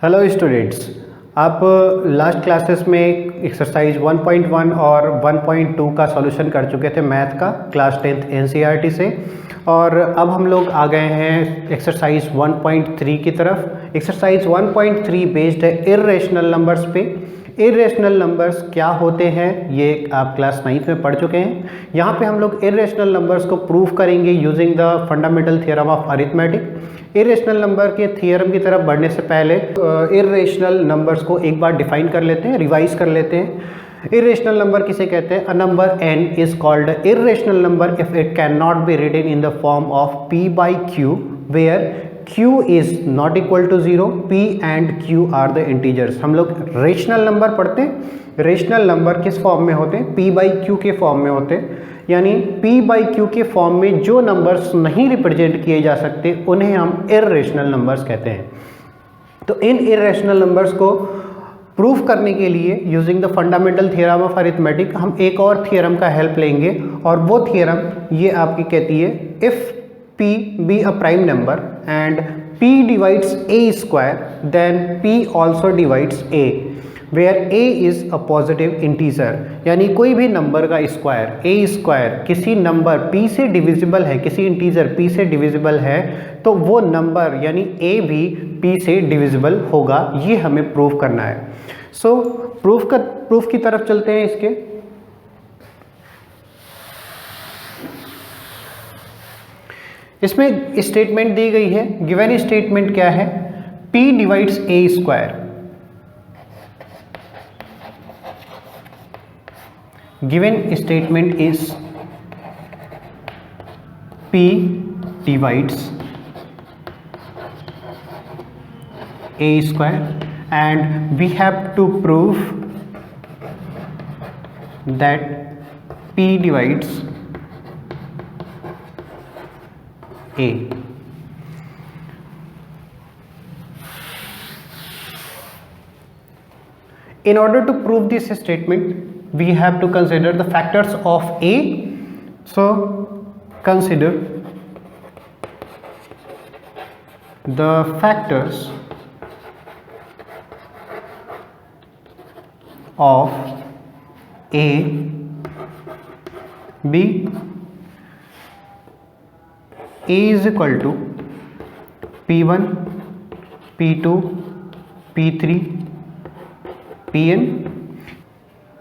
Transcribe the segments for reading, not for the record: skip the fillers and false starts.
Hello students, आप last classes में exercise 1.1 और 1.2 का सॉल्यूशन कर चुके थे मैथ का क्लास 10th एनसीईआरटी से। और अब हम लोग आ गए हैं एक्सरसाइज 1.3 की तरफ। एक्सरसाइज 1.3 बेस्ड है इर्रेशनल नंबर्स पे। इर्रेशनल नंबर्स क्या होते हैं ये आप क्लास 9th में पढ़ चुके हैं। यहाँ पे हम लोग इर्रेशनल नंबर्स को प्रूव करेंगे using the fundamental theorem of arithmetic. Irrational number के थियरम की तरफ बढ़ने से पहले इरेशनल नंबर्स को एक बार डिफाइन कर लेते हैं, रिवाइज कर लेते हैं। इरेशनल नंबर किसे कहते हैं? A number n is called irrational number if it can not be written in the form of p by q where q is not equal to 0, p and q are the integers. हम लोग rational number पढ़ते हैं। Rational number किस form में होते हैं? p by q के form में होते हैं। यानी p by q के फॉर्म में जो नंबर्स नहीं रिप्रेजेंट किए जा सकते उन्हें हम इर्रेशनल नंबर्स कहते हैं। तो इन इर्रेशनल नंबर्स को प्रूफ करने के लिए using the fundamental theorem of arithmetic हम एक और थ्योरम का हेल्प लेंगे, और वो थ्योरम ये आपकी कहती है if p be a prime number and p divides a square then p also divides a where a is a positive integer। यानी कोई भी नंबर का स्क्वायर a स्क्वायर किसी नंबर p से डिविजिबल है, किसी इंटीजर p से divisible है, तो वो नंबर यानी a भी p से डिविजिबल होगा। ये हमें प्रूव करना है। सो प्रूफ की तरफ चलते हैं। इसके इसमें स्टेटमेंट दी गई है। गिवन स्टेटमेंट क्या है? p divides a square. Given statement is p divides a square and we have to prove that p divides a। In order to prove this statement we have to consider the factors of a। So consider the factors of a, b, a is equal to p1, p2, p3, pn।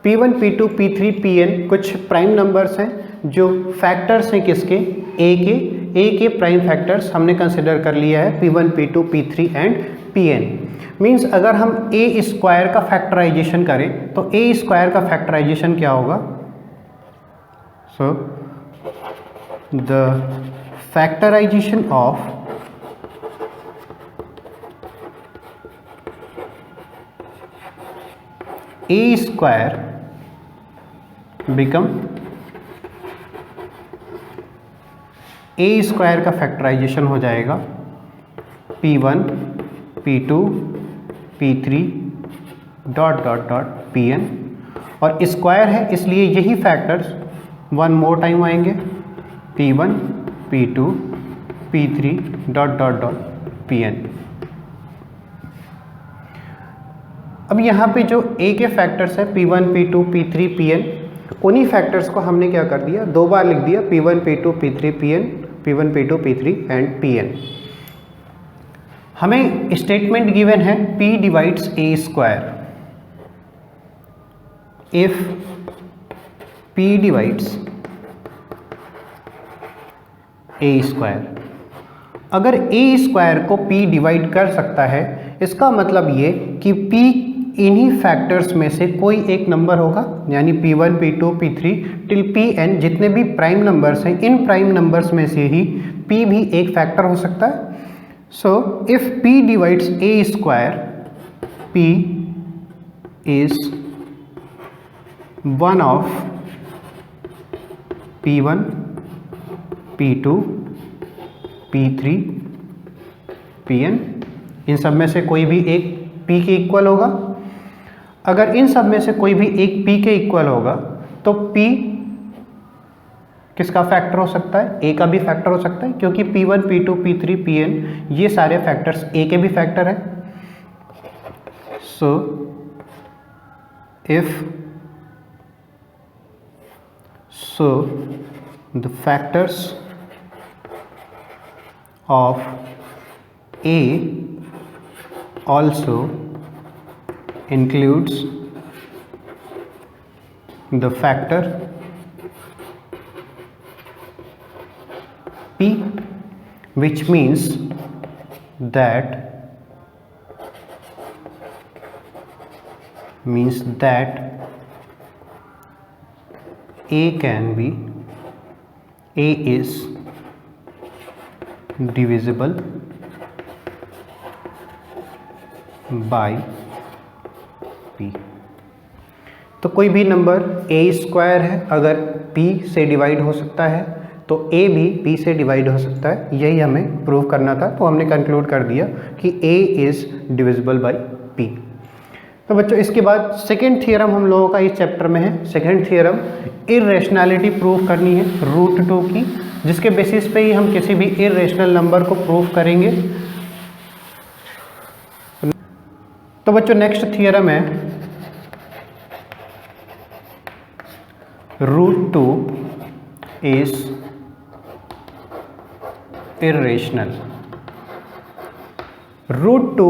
p1, p2, p3, pn कुछ prime numbers हैं जो factors हैं किसके? a के prime factors हमने consider कर लिया है p1, p2, p3 and pn। Means अगर हम a स्क्वायर का फैक्टराइजेशन करें तो a स्क्वायर का फैक्टराइजेशन क्या होगा? So the factorisation of a square become a square का फैक्टराइजेशन हो जाएगा p1, p2, p3 dot dot dot pn। और स्क्वायर है इसलिए यही फैक्टर्स वन मोर टाइम आएंगे p1, p2, p3 dot dot dot pn। अब यहाँ पे जो a के फैक्टर्स है p1, p2, p3, pn, उन्हीं फैक्टर्स को हमने क्या कर दिया? दो बार लिख दिया p1, p2, p3, pn, p1, p2, p3 and pn। हमें स्टेटमेंट गिवन है p divides a square. If p divides a square, अगर a स्क्वायर को p डिवाइड कर सकता है इसका मतलब ये कि p इन्हीं फैक्टर्स में से कोई एक नंबर होगा। यानी p1, p2, p3 till pn जितने भी प्राइम नंबर्स हैं इन प्राइम नंबर्स में से ही p भी एक फैक्टर हो सकता है। So if p divides a square, p is one of p1, p2, p3, pn। इन सब में से कोई भी एक p के इक्वल होगा। अगर इन सब में से कोई भी एक p के इक्वल होगा तो p किसका फैक्टर हो सकता है? ए का भी फैक्टर हो सकता है, क्योंकि P1, P2, P3, Pn ये सारे फैक्टर्स ए के भी फैक्टर हैं। So the factors of A also includes the factor P, which means that A is divisible by P। तो कोई भी नंबर a स्क्वायर है, अगर p से डिवाइड हो सकता है तो a भी p से डिवाइड हो सकता है। यही हमें प्रूव करना था, तो हमने कंक्लूड कर दिया कि a is divisible by p। तो बच्चों इसके बाद सेकेंड थियरम हम लोगों का इस चैप्टर में है। सेकेंड थियरम इर्रेशनैलिटी प्रूव करनी है √2 की, जिसके बेसिस पे ही हम किसी भी इर्रेशनल नंबर को प्रूव करेंगे। तो बच्चों नेक्स्ट थियरम है √2 इज इर्रेशनल। √2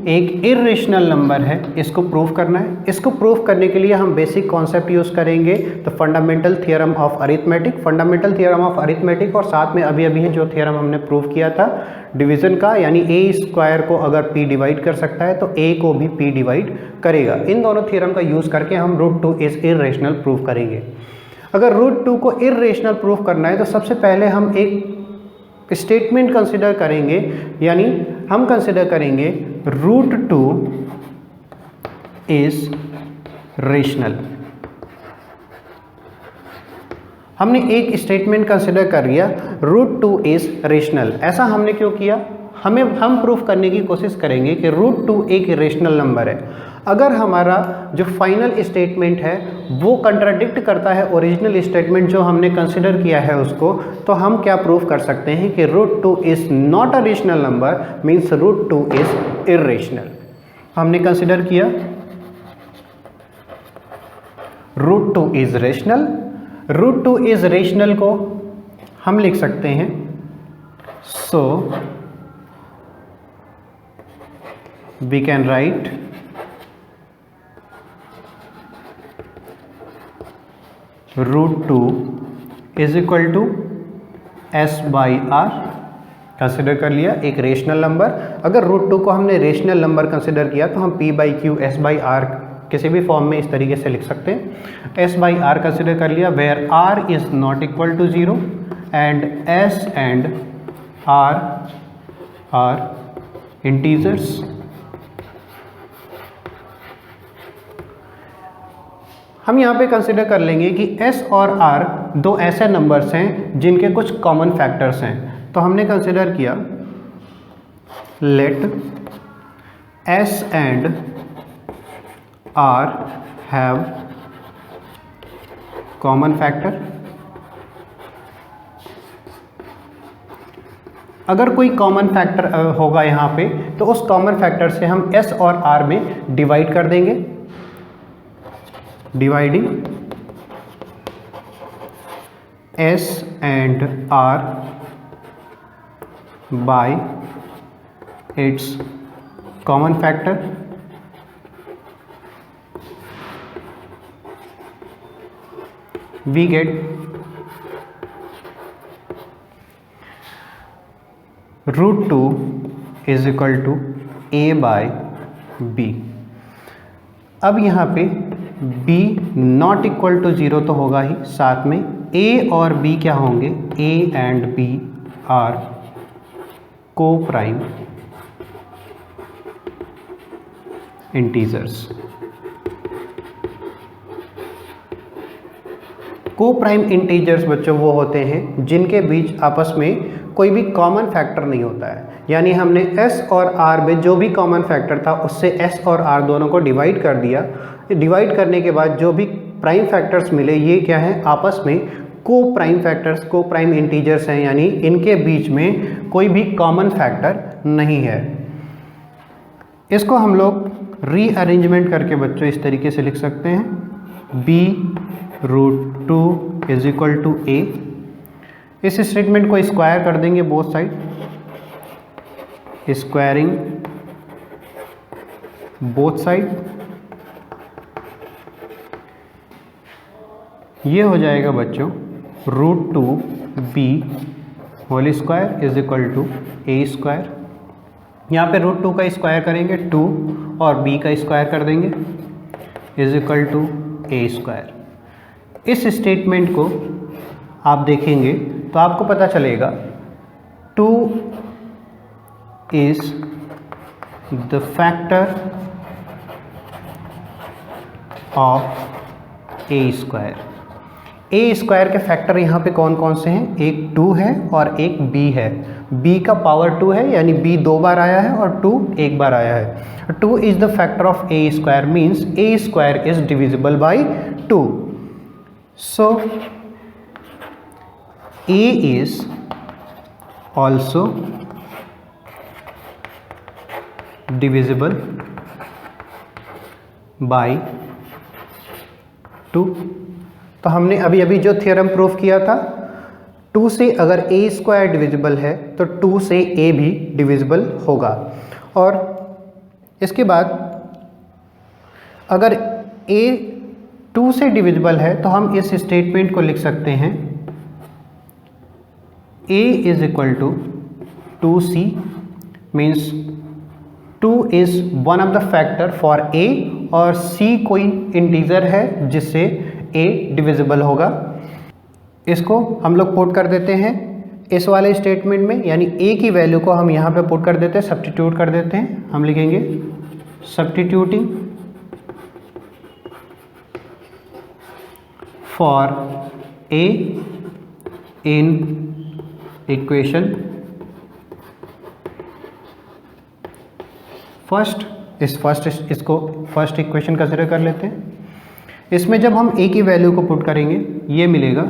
एक इर्रेशनल नंबर है, इसको प्रूव करना है। इसको प्रूव करने के लिए हम बेसिक कॉन्सेप्ट यूज करेंगे, तो fundamental theorem of arithmetic, fundamental theorem of arithmetic, और साथ में अभी जो थ्योरम हमने प्रूव किया था डिवीजन का, यानी a स्क्वायर को अगर p डिवाइड कर सकता है तो a को भी p डिवाइड करेगा। इन दोनों थ्योरम का यूज करके हम √2 इज इर्रेशनल प्रूव करेंगे। अगर √2 को इर्रेशनल प्रूव करना है तो सबसे पहले हम एक स्टेटमेंट कंसिडर करेंगे, यानी हम कंसिडर करेंगे √2 इज रेशनल। हमने एक स्टेटमेंट कंसिडर कर लिया √2 इज रेशनल। ऐसा हमने क्यों किया? हम प्रूफ करने की कोशिश करेंगे कि √2 एक रेशनल नंबर है। अगर हमारा जो फाइनल स्टेटमेंट है वो कंट्राडिक्ट करता है ओरिजिनल स्टेटमेंट जो हमने कंसिडर किया है उसको, तो हम क्या प्रूफ कर सकते हैं कि √2 is not a rational number, means √2 is irrational. हमने कंसिडर किया √2 इज रेशनल। √2 इज रेशनल को हम लिख सकते हैं so we can write √2 is equal to s/r। Consider कर लिया एक रेशनल नंबर। अगर √2 को हमने रेशनल नंबर कंसिडर किया तो हम p/q s/r किसी भी फॉर्म में इस तरीके से लिख सकते हैं। s/r कंसिडर कर लिया where r is not equal to 0 and s and r are integers. हम यहाँ पे कंसिडर कर लेंगे कि s और r दो ऐसे नंबर्स हैं जिनके कुछ कॉमन फैक्टर्स हैं। तो हमने कंसिडर किया let s and r have common factor. अगर कोई कॉमन फैक्टर होगा यहाँ पे तो उस कॉमन फैक्टर से हम s और r में डिवाइड कर देंगे। Dividing s and r by its common factor, we get √2 is equal to a/b। अब यहाँ पे b नॉट इक्वल टू 0 तो होगा ही, साथ में a और b क्या होंगे? a and b are coprime integers. को प्राइम इंटीजर्स बच्चों वो होते हैं जिनके बीच आपस में कोई भी कॉमन फैक्टर नहीं होता है। यानी हमने s और r में जो भी कॉमन फैक्टर था उससे s और r दोनों को डिवाइड कर दिया। डिवाइड करने के बाद जो भी प्राइम फैक्टर्स मिले ये क्या है? आपस में को प्राइम फैक्टर्स, को प्राइम इंटीजर्स हैं, यानी इनके बीच में कोई भी कॉमन फैक्टर नहीं है। इसको हम लोग रीअरेंजमेंट करके बच्चों इस तरीके से लिख सकते हैं b√2 is equal to a। इस स्टेटमेंट को स्क्वायर कर देंगे both side, squaring both side, ये हो जाएगा बच्चों √2b whole square is equal to a square. यहाँ पे √2 का स्क्वायर करेंगे 2 और b का स्क्वायर कर देंगे is equal to a square. इस स्टेटमेंट को आप देखेंगे तो आपको पता चलेगा 2 is the factor of a square. a square के फैक्टर यहाँ पे कौन कौन से हैं? एक 2 है और एक b है। b का पावर 2 है यानी b 2 बार आया है और 2 एक बार आया है। 2 is the factor of a square means a square is divisible by 2। So a is also divisible by 2। तो हमने अभी अभी जो थ्योरम प्रूफ किया था 2 से अगर a स्क्वायर डिविजिबल है तो 2 से a भी डिविजिबल होगा। और इसके बाद अगर a 2 से डिविजिबल है तो हम इस स्टेटमेंट को लिख सकते हैं a is equal to 2c means 2 is one of the factor for a और c कोई इंटीजर है जिससे a डिविजिबल होगा। इसको हम लोग पुट कर देते हैं इस वाले स्टेटमेंट में, यानी a की वैल्यू को हम यहाँ पे पुट कर देते हैं, सब्स्टिट्यूट कर देते हैं। हम लिखेंगे substituting for a in equation first. इसको फर्स्ट इक्वेशन कंसिडर कर लेते हैं। इसमें जब हम a की वैल्यू को पुट करेंगे ये मिलेगा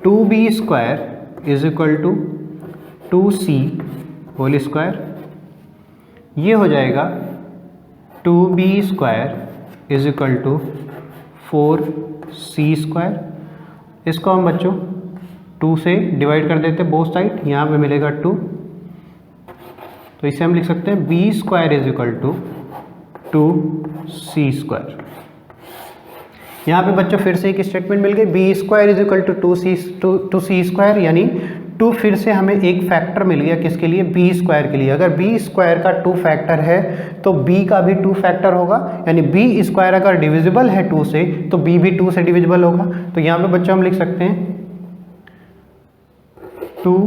2b square is equal to 2c whole square. ये हो जाएगा 2b square is equal to 4c square. इसको हम बच्चों 2 से डिवाइड कर देते हैं बोथ साइड, यहाँ पे मिलेगा 2। तो इसे हम लिख सकते हैं b square is equal to 2c square. यहाँ पे बच्चों फिर से एक स्टेटमेंट मिल गई b square is equal to 2c square, यानी 2 फिर से हमें एक फैक्टर मिल गया किसके लिए? b स्क्वायर के लिए। अगर b स्क्वायर का 2 फैक्टर है तो b का भी 2 फैक्टर होगा, यानी b स्क्वायर अगर डिविजिबल है 2 से तो b भी 2 से डिविजिबल होगा। तो यहाँ पे बच्चों हम लिख सकते हैं 2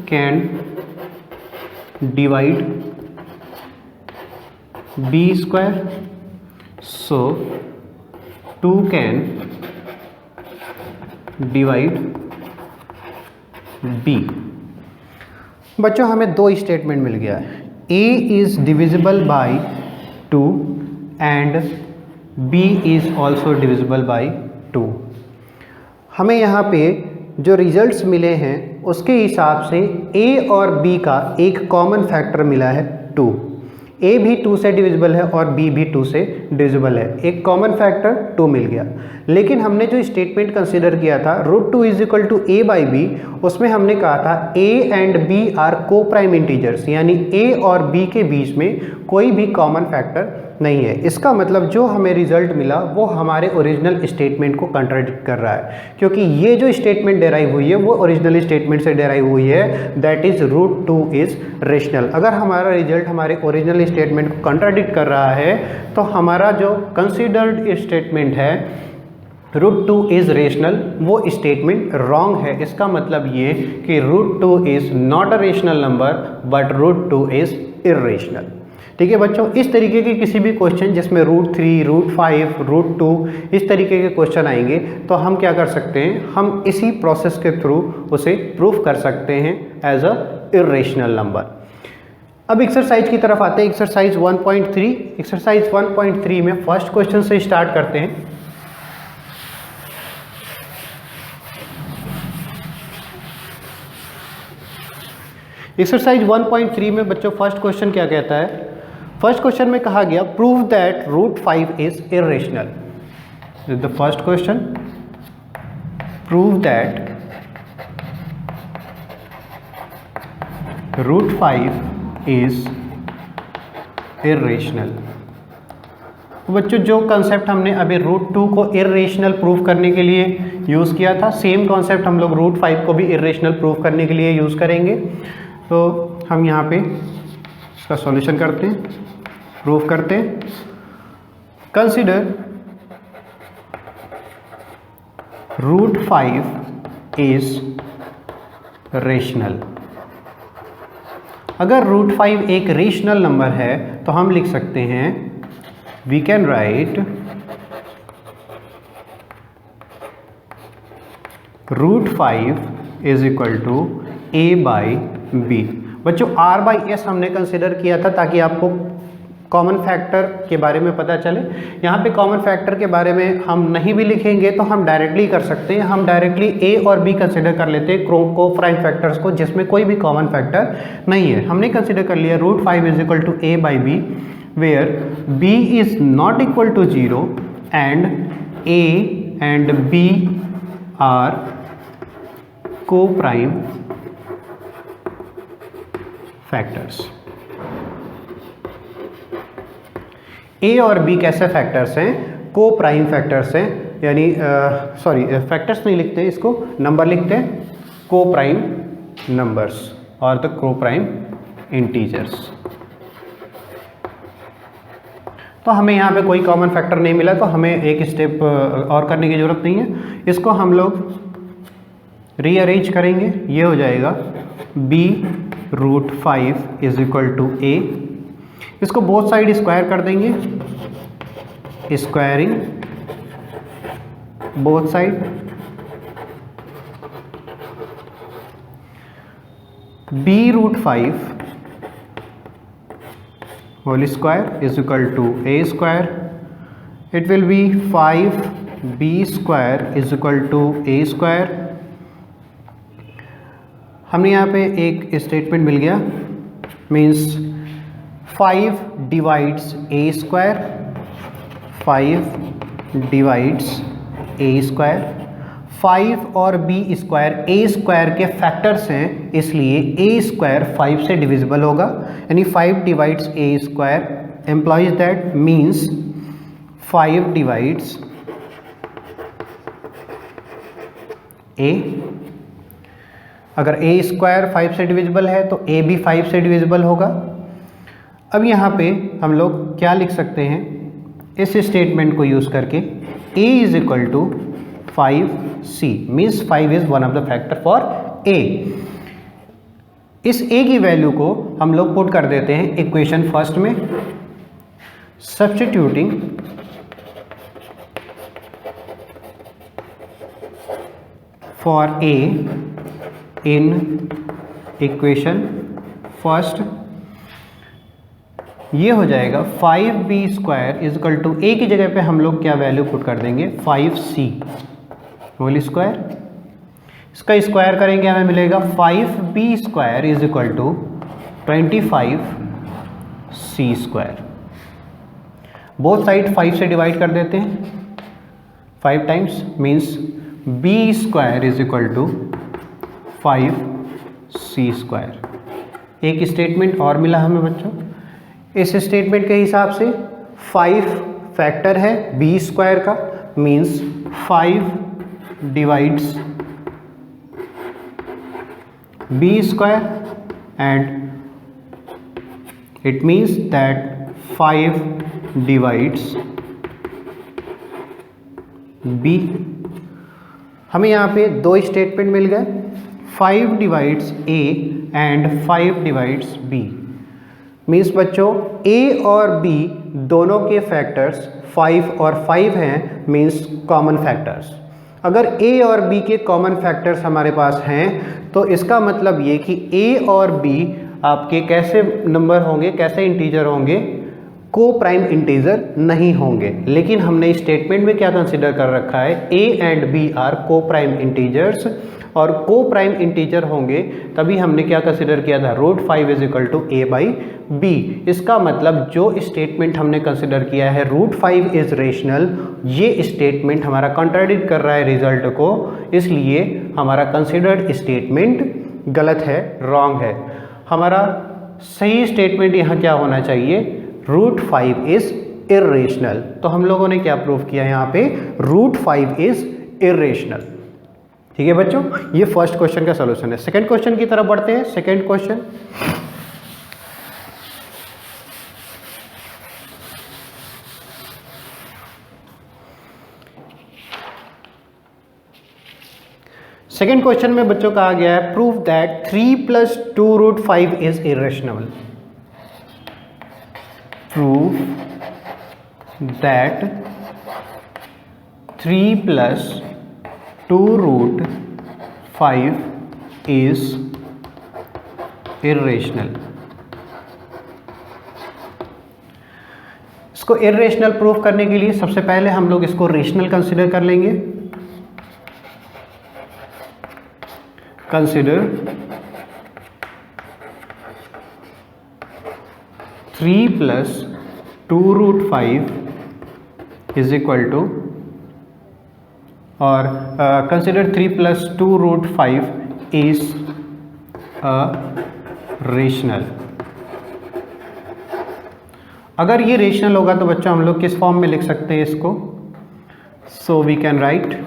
can divide b square, so 2 can divide b। बच्चों हमें 2 स्टेटमेंट मिल गया है, a is divisible by 2 and b is also divisible by 2। हमें यहाँ पे जो रिजल्ट्स मिले हैं उसके हिसाब से a और b का एक कॉमन फैक्टर मिला है 2। a भी 2 से डिविजिबल है और b भी 2 से डिविजिबल है, एक कॉमन फैक्टर 2 मिल गया। लेकिन हमने जो स्टेटमेंट कंसीडर किया था √2 is equal to a by b, उसमें हमने कहा था a and b are coprime integers, यानी a और b के बीच में कोई भी कॉमन फैक्टर नहीं है। इसका मतलब जो हमें रिजल्ट मिला वो हमारे ओरिजिनल स्टेटमेंट को कंट्राडिक्ट कर रहा है, क्योंकि ये जो स्टेटमेंट डेराइव हुई है वो ओरिजिनल स्टेटमेंट से डेराइव हुई है, दैट इज √2 इज रेशनल। अगर हमारा रिजल्ट हमारे ओरिजिनल स्टेटमेंट को कंट्राडिक्ट कर रहा है तो हमारा जो कंसिडर्ड स्टेटमेंट है √2 इज रेशनल वो स्टेटमेंट रॉन्ग है। इसका मतलब ये कि √2 is not a rational number but √2 is irrational. ठीक है बच्चों, इस तरीके के किसी भी क्वेश्चन जिसमें √3, √5, √2 इस तरीके के क्वेश्चन आएंगे तो हम क्या कर सकते हैं, हम इसी प्रोसेस के थ्रू उसे प्रूफ कर सकते हैं एज अ इर्रेशनल नंबर। अब एक्सरसाइज की तरफ आते हैं, एक्सरसाइज 1.3। एक्सरसाइज 1.3 में फर्स्ट क्वेश्चन से स्टार्ट करते हैं। एक्सरसाइज 1.3 में बच्चों फर्स्ट क्वेश्चन क्या कहता है, फर्स्ट क्वेश्चन में कहा गया prove that root 5 is irrational. The first question, prove that root 5 is irrational. बच्चों जो कंसेप्ट हमने अभी रूट 2 को इरेशनल प्रूव करने के लिए यूज़ किया था, सेम कॉन्सेप्ट हम लोग रूट 5 को भी इरेशनल प्रूव करने के लिए यूज़ करेंगे। तो हम यहाँ पे इसका सॉल्यूशन करते हैं, प्रूव करते हैं। Consider root 5 is rational. अगर रूट 5 एक रेशनल नंबर है तो हम लिख सकते हैं, we can write root 5 is equal to a by B. बच्चों r बाई एस हमने कंसिडर किया था ताकि आपको कॉमन फैक्टर के बारे में पता चले। यहाँ पे कॉमन फैक्टर के बारे में हम नहीं भी लिखेंगे तो हम डायरेक्टली कर सकते हैं, हम डायरेक्टली a और b कंसिडर कर लेते हैं को प्राइम फैक्टर्स को जिसमें कोई भी कॉमन फैक्टर नहीं है। हमने कंसिडर कर लिया root 5 is equal to a by B where b is not equal to 0 and a and b are coprime factors. A और बी कैसे फैक्टर्स हैं? को प्राइम फैक्टर्स हैं, यानी सॉरी फैक्टर्स नहीं लिखते, इसको नंबर लिखते हैं, को प्राइम नंबर्स और द को प्राइम इंटीजर्स। तो हमें यहाँ पे कोई कॉमन फैक्टर नहीं मिला तो हमें एक स्टेप और करने की ज़रूरत नहीं है। इसको हम लोग रीअरेंज करेंगे, ये हो जाएगा b root 5 is equal to a। इसको बोथ साइड स्क्वायर कर देंगे, squaring both side, b root 5 whole square is equal to a square. It will be 5b square is equal to a square. हमें यहाँ पे एक statement मिल गया, means 5 divides a square, 5 divides a square. 5 और b square a square के factors हैं, इसलिए a स्क्वायर 5 से डिविजिबल होगा, यानी 5 divides a square employees that means 5 divides a। अगर a स्क्वायर 5 से डिविजिबल है तो a भी 5 से डिविजिबल होगा। अब यहाँ पे हम लोग क्या लिख सकते हैं, इस स्टेटमेंट को यूज़ करके a is equal to 5c means 5 is one of the factor for a। इस a की वैल्यू को हम लोग पुट कर देते हैं इक्वेशन फर्स्ट में, substituting for a in equation first. ये हो जाएगा 5b square is equal to a की जगह पे हम लोग क्या वैल्यू पुट कर देंगे, 5c होल स्क्वायर। इसका स्क्वायर करेंगे हमें मिलेगा 5b square is equal to 25c square. Both side 5 से डिवाइड कर देते हैं, 5 times means b square is equal to 5c square. एक स्टेटमेंट और मिला हमें बच्चों। इस स्टेटमेंट के हिसाब से 5 फैक्टर है b स्क्वायर का, means 5 divides b square and it means that 5 divides b। हमें यहाँ पे दो स्टेटमेंट मिल गए, 5 divides a and 5 divides b। Means बच्चों a और b दोनों के फैक्टर्स 5 और 5 हैं, मीन्स कॉमन फैक्टर्स। अगर a और b के कॉमन फैक्टर्स हमारे पास हैं तो इसका मतलब ये कि a और b आपके कैसे नंबर होंगे, कैसे इंटीजर होंगे, को प्राइम इंटीजर नहीं होंगे। लेकिन हमने स्टेटमेंट में क्या कंसिडर कर रखा है, A and B are coprime integers, और को प्राइम इंटीजर होंगे तभी हमने क्या कंसिडर किया था, √5 is equal to a by b. इसका मतलब जो स्टेटमेंट हमने कंसिडर किया है √5 इज रेशनल, ये स्टेटमेंट हमारा कॉन्ट्राडिक्ट कर रहा है रिजल्ट को, इसलिए हमारा कंसिडर्ड स्टेटमेंट गलत है, रॉन्ग है। हमारा सही स्टेटमेंट यहाँ क्या होना चाहिए, √5 इज इर्रेशनल। तो हम लोगों ने क्या प्रूव किया यहाँ पे, √5 इज इर्रेशनल। ठीक है बच्चों, ये फर्स्ट क्वेश्चन का सॉल्यूशन है। सेकंड क्वेश्चन की तरफ बढ़ते हैं। सेकंड क्वेश्चन, सेकेंड क्वेश्चन में बच्चों कहा गया है prove that 3 + 2√5 is irrational. Prove that 3 + 2√5 is irrational. इसको इरेशनल प्रूव करने के लिए सबसे पहले हम लोग इसको रेशनल कंसिडर कर लेंगे। कंसिडर 3 + 2√5 इज इक्वल टू, और कंसिडर 3 + 2√5 इज अ रेशनल। अगर ये रेशनल होगा तो बच्चों हम लोग किस फॉर्म में लिख सकते हैं इसको, so we can write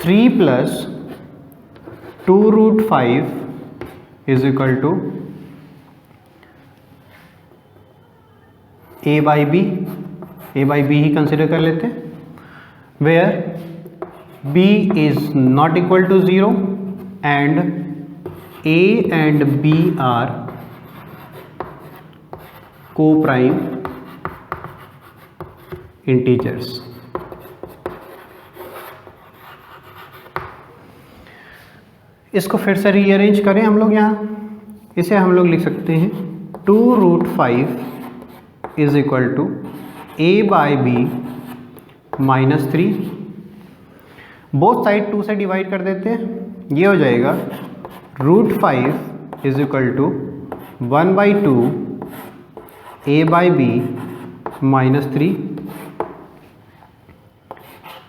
3 + 2√5 is equal to a by b ही कंसिडर कर लेते हैं, where b is not equal to 0 and a and b are coprime integers. इसको फिर से रीअरेंज करें हम लोग, यहाँ इसे हम लोग लिख सकते हैं 2√5 is equal to a by b -3, both side 2 से डिवाइड कर देते हैं, ये हो जाएगा √5 is equal to 1/2 a by b -3,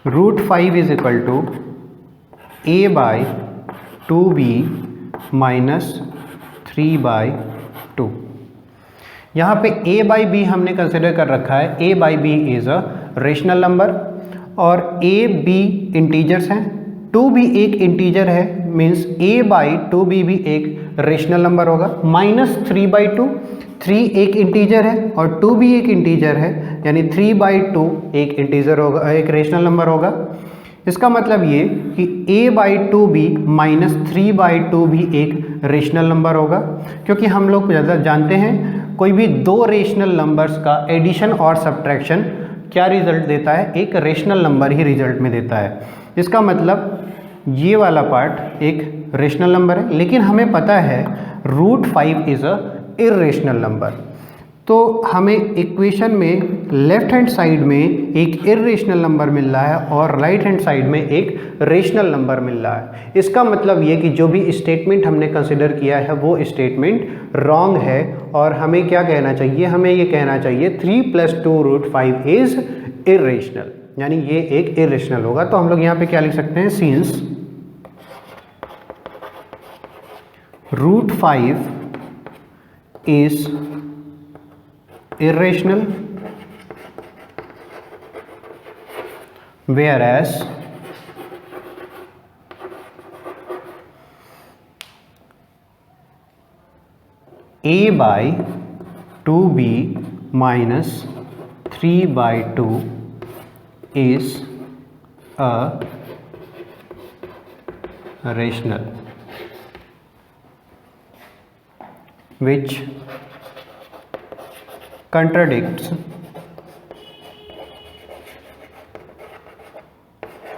√5 is equal to a by 2b -3/2। यहाँ पे a बाई बी हमने कंसिडर कर रखा है, a by b is a rational number, और a b इंटीजर्स हैं, 2b एक इंटीजर है, मीन्स a बाई 2b भी एक रेशनल नंबर होगा, -3/2, 3 एक इंटीजर है और 2b एक इंटीजर है, यानी 3/2 एक इंटीजर होगा, एक रेशनल नंबर होगा। इसका मतलब ये कि a बाई 2b -3/2 भी एक रेशनल नंबर होगा, क्योंकि हम लोग ज़्यादा जानते हैं कोई भी दो रेशनल नंबर्स का एडिशन और सब्ट्रैक्शन क्या रिजल्ट देता है, एक रेशनल नंबर ही रिजल्ट में देता है। इसका मतलब ये वाला पार्ट एक रेशनल नंबर है, लेकिन हमें पता है √5 इज़ अ इर्रेशनल नंबर। तो हमें इक्वेशन में लेफ्ट हैंड साइड में एक इर्रेशनल नंबर मिल रहा है और राइट हैंड साइड में एक रेशनल नंबर मिल रहा है। इसका मतलब ये कि जो भी स्टेटमेंट हमने कंसिडर किया है वो स्टेटमेंट रॉन्ग है, और हमें क्या कहना चाहिए, हमें ये कहना चाहिए 3 + 2√5 इज इर्रेशनल, यानी ये एक इर्रेशनल होगा। तो हम लोग यहाँ पे क्या लिख सकते हैं, since √5 is irrational, whereas a by 2b -3/2 is a rational, which contradicts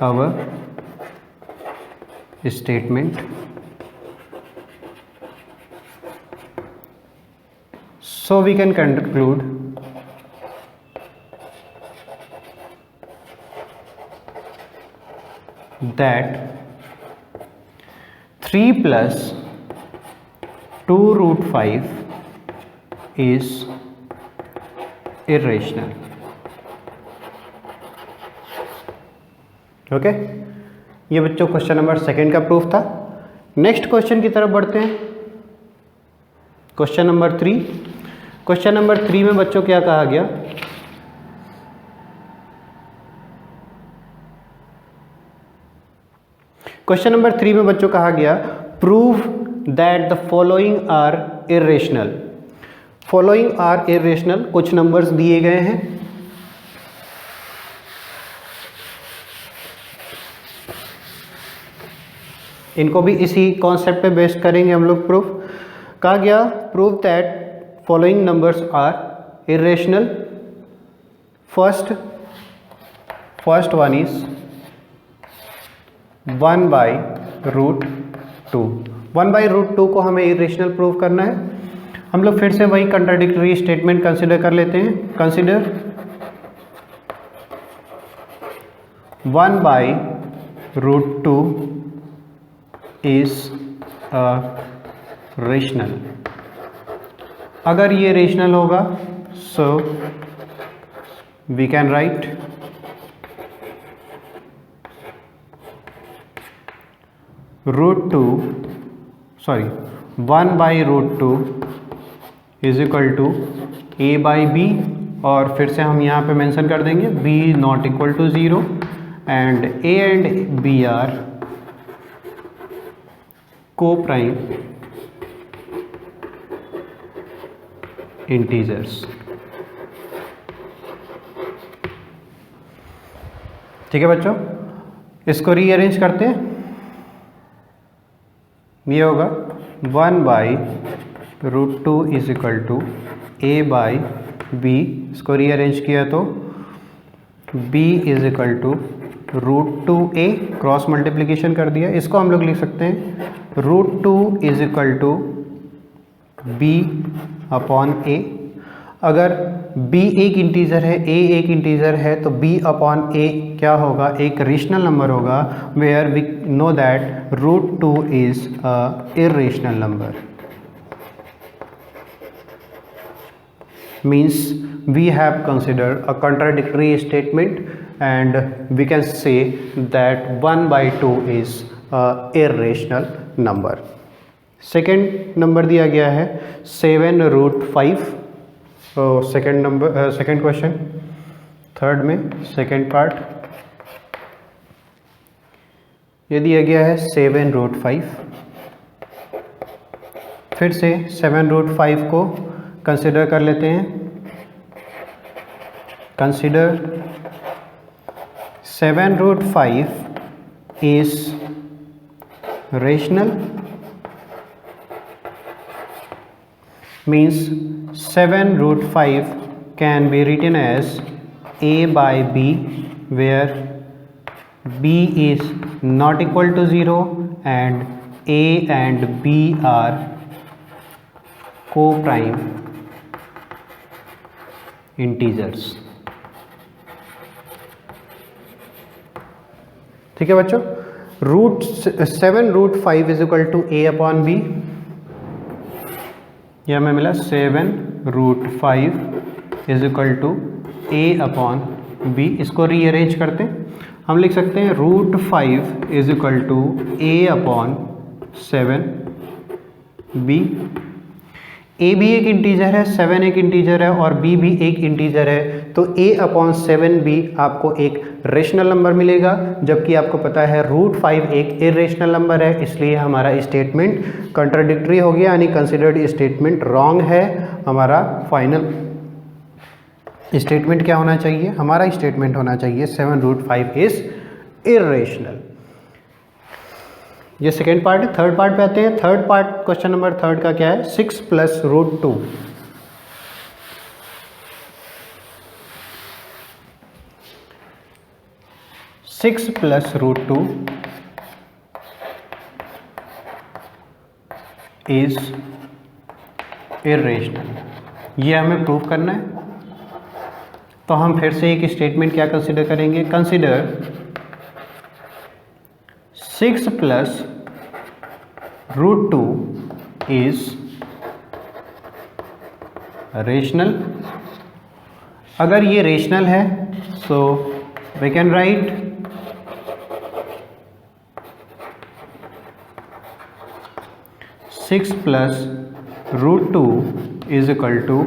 our statement So we can conclude that 3 plus 2 root 5 is irrational. Okay, ये बच्चों क्वेश्चन नंबर सेकंड का प्रूफ था। नेक्स्ट क्वेश्चन की तरफ बढ़ते हैं, क्वेश्चन नंबर 3। क्वेश्चन नंबर 3 में बच्चों क्या कहा गया? क्वेश्चन नंबर 3 में बच्चों कहा गया prove that the following are irrational. Following are irrational, कुछ नंबर्स दिए गए हैं, इनको भी इसी कॉन्सेप्ट पे बेस्ड करेंगे हम लोग प्रूफ। कहा गया prove that following numbers are irrational. First one is 1/√2। 1/√2 को हमें इरेशनल प्रूव करना है। हम लोग फिर से वही कंट्राडिक्टरी स्टेटमेंट कंसिडर कर लेते हैं। Consider 1/√2 is a rational. अगर ये रेशनल होगा so we can write 1/√2 is equal to a/b, और फिर से हम यहाँ पे मेंशन कर देंगे b not equal to 0 and a and b are coprime integers. ठीक है बच्चों, इसको रीअरेंज करते हैं। ये होगा 1/√2 इज इक्वल टू a/b। इसको रीअरेंज किया तो b is equal to √2a, cross multiplication कर दिया। इसको हम लोग लिख सकते हैं √2 इज इक्वल टू b/a। अगर b एक इंटीजर है, a एक इंटीजर है, तो b/a क्या होगा? एक रेशनल नंबर होगा, where we know that √2 is a irrational number. Means we have considered a contradictory statement and we can say that 1/2 is a irrational number। Second number दिया गया है 7√5। Second number, second question, third में second part, ये दिया गया है 7√5। फिर से 7√5 को कंसिडर कर लेते हैं। Consider 7√5 is rational. means 7√5 can be written as a/b, where b is not equal to 0 and a and b are co-prime integers। ठीक है बच्चों, 7√5 इज इक्वल टू a/b। यह हमें मिला 7√5 इज इक्वल टू a/b। इसको रीअरेंज करते हैं, हम लिख सकते हैं √5 is equal to a/7b। a भी एक इंटीजर है, 7 एक इंटीजर है और b भी एक इंटीजर है, तो a/7b आपको एक रेशनल नंबर मिलेगा, जबकि आपको पता है √5 एक इरेशनल नंबर है, इसलिए हमारा स्टेटमेंट कंट्राडिक्टरी हो गया, यानी कंसिडर्ड स्टेटमेंट रॉन्ग है। हमारा फाइनल स्टेटमेंट क्या होना चाहिए? हमारा स्टेटमेंट होना चाहिए 7√5 इज इरेशनल। ये सेकेंड पार्ट है। थर्ड पार्ट पे आते हैं। Third part, question number third का क्या है? 6 + √2। 6 + √2 is irrational। ये हमें प्रूव करना है। तो हम फिर से एक स्टेटमेंट क्या कंसिडर करेंगे, consider 6 plus root 2 is rational. अगर ये रेशनल है so we can write 6 plus root 2 is equal to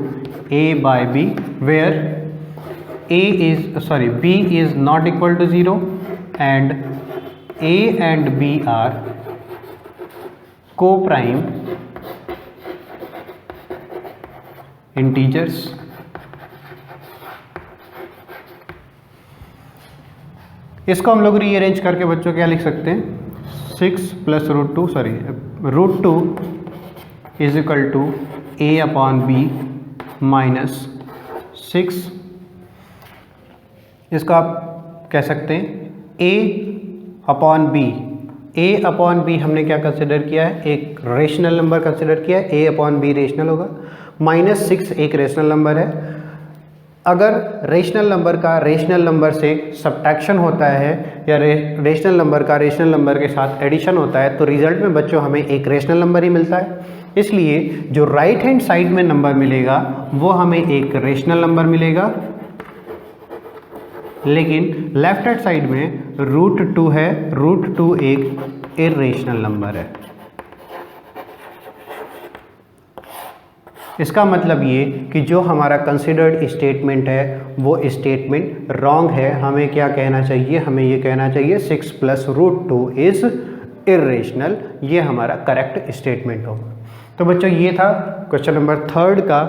a by b, where b is not equal to 0 and a and b are co-prime integers। इसको हम लोग rearrange करके बच्चों क्या लिख सकते हैं, 6 plus root 2 is equal to a upon b minus 6। इसको आप कह सकते हैं a upon b। a upon b हमने क्या कंसिडर किया है, एक रेशनल नंबर कंसिडर किया है, a अपॉन b रेशनल होगा, माइनस 6 एक रेशनल नंबर है। अगर रेशनल नंबर का रेशनल नंबर से सब्ट्रैक्शन होता है या रेशनल नंबर का रेशनल नंबर के साथ एडिशन होता है तो रिजल्ट में बच्चों हमें एक रेशनल नंबर ही मिलता है। इसलिए जो राइट हैंड साइड में नंबर मिलेगा वो हमें एक रेशनल नंबर मिलेगा, लेकिन लेफ्ट हैंड साइड में रूट 2 है, रूट 2 एक इर्रेशनल नंबर है। इसका मतलब ये कि जो हमारा कंसिडर्ड स्टेटमेंट है वो स्टेटमेंट रॉन्ग है। हमें क्या कहना चाहिए, हमें ये कहना चाहिए 6 प्लस रूट 2 इज इर्रेशनल। ये हमारा करेक्ट स्टेटमेंट होगा। तो बच्चों ये था क्वेश्चन नंबर 3 का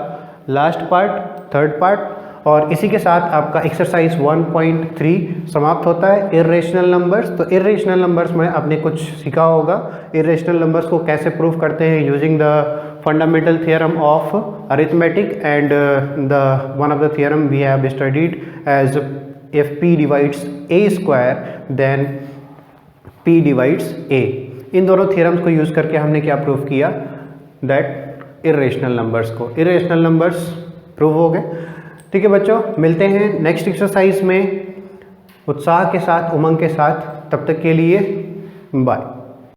लास्ट पार्ट, थर्ड पार्ट, और इसी के साथ आपका एक्सरसाइज 1.3 समाप्त होता है, इर्रेशनल नंबर्स। तो इर्रेशनल नंबर्स में आपने कुछ सीखा होगा, इर्रेशनल नंबर्स को कैसे प्रूव करते हैं using the fundamental theorem of arithmetic and one of the theorem we have studied as if p divides a square then p divides a। इन दोनों theorems को यूज करके हमने क्या प्रूव किया, that irrational numbers को, irrational numbers prove हो गए। ठीक है बच्चों, मिलते हैं नेक्स्ट एक्सरसाइज में उत्साह के साथ, उमंग के साथ। तब तक के लिए बाय।